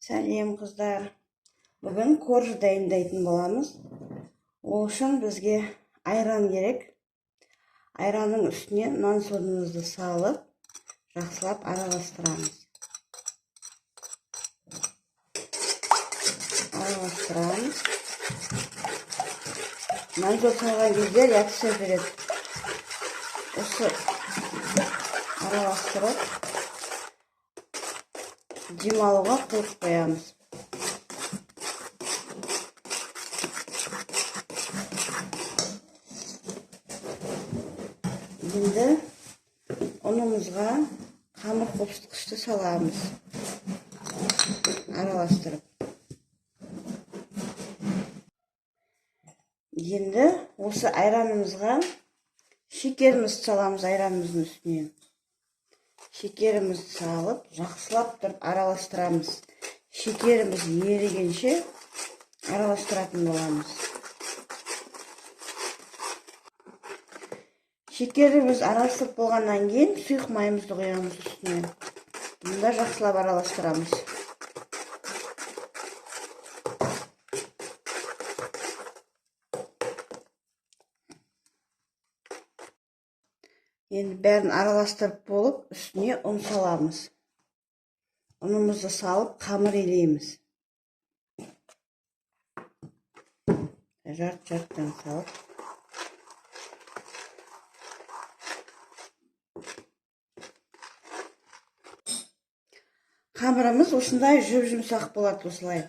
Сәлем қыздар. Бүгін корж дайындайтын боламыз. Ол үшін бізге айран керек. Айранның үстіне нан содымызды салып, жақсылап араластырамыз. Нан сод салған кезде реакция береді. Осы араластырып, демалуға қойып қоямыз. Енді ұнымызға қамыр қопсытқышты саламыз, араластырып. Енді осы айранымызға шекерімізді саламыз айранымыздың үстіне. Шекерімізді салып, жақсылап тұрып араластырамыз. Шекеріміз ерігенше араластыратын боламыз. Шекеріміз араластырып болғаннан кейін сұйық майымызды құямыз үстіне. Мұнда жақсылап араластырамыз. Енді бәрін араластырып болып, үстіне ұн саламыз. Ұнымызды салып, қамыр илейміз. Жарт-жарттан салып. Қамырымыз осындай жүп-жұмсақ болады осылай.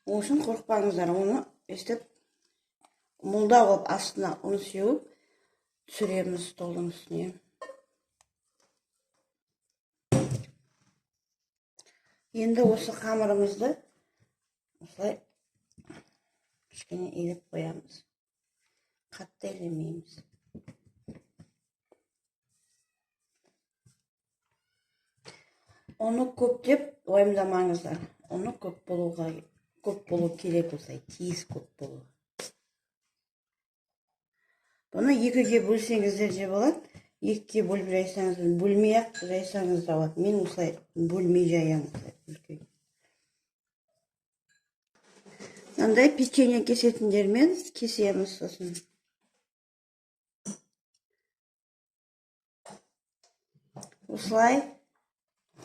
Ол үшін қорықпаңыздар, оны өстіп мұлда болып астына ұн сеуіп түсіреміз столдың үстіне. Енді осы қамырымызды осылай кішкене илеп қоямыз. Қатты илемейміз. Оны көп деп уайымдамаңыздар. Оны көп болу керек осылай, тиіс көп болу. Бұны екіге бөлсеңіздер де болады. Екіге бөліп жайсаңыз, бөлмей-ақ жайсаңыз да болады. Мен осылай бөлмей жаямын. Мынандай печенье кесетіндермен кесеміз сосын. Осылай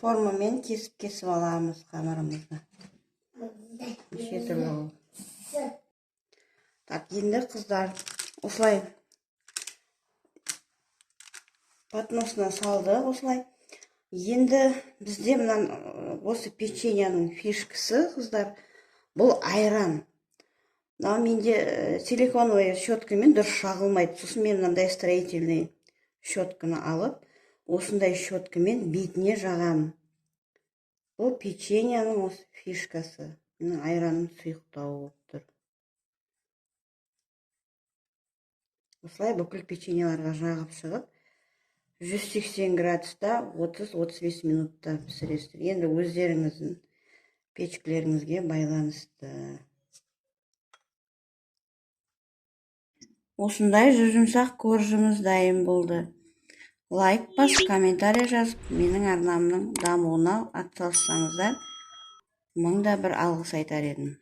формамен кесіп аламыз қамырымызды. Неше түрлі ол. Так, енді қыздар осылай патносына салды осылай. Енді бізде осы печеньяның фишкасы, қыздар, бұл айран. Менде силиконовый щеткамен дұрыс шағылмайды. Сосын мен мынандай строительный щетканы алып, осындай щеткамен бетіне жағамын. Бұл печеньяның осы фишкасы. Айранның сұйықтауы болып тұр. Осылай бүкіл печеньяларға жағып шығып, 180 градуста 30-35 минутта пісіресіздер. Енді өздеріңіздің печкілеріңізге байланысты. Осындай жүзімсақ коржымыз дайын болды. Лайк бас, комментарий жазып, менің арнамның дамуына атсалыссаңыздар, мыңда бір алғыс айтар едім.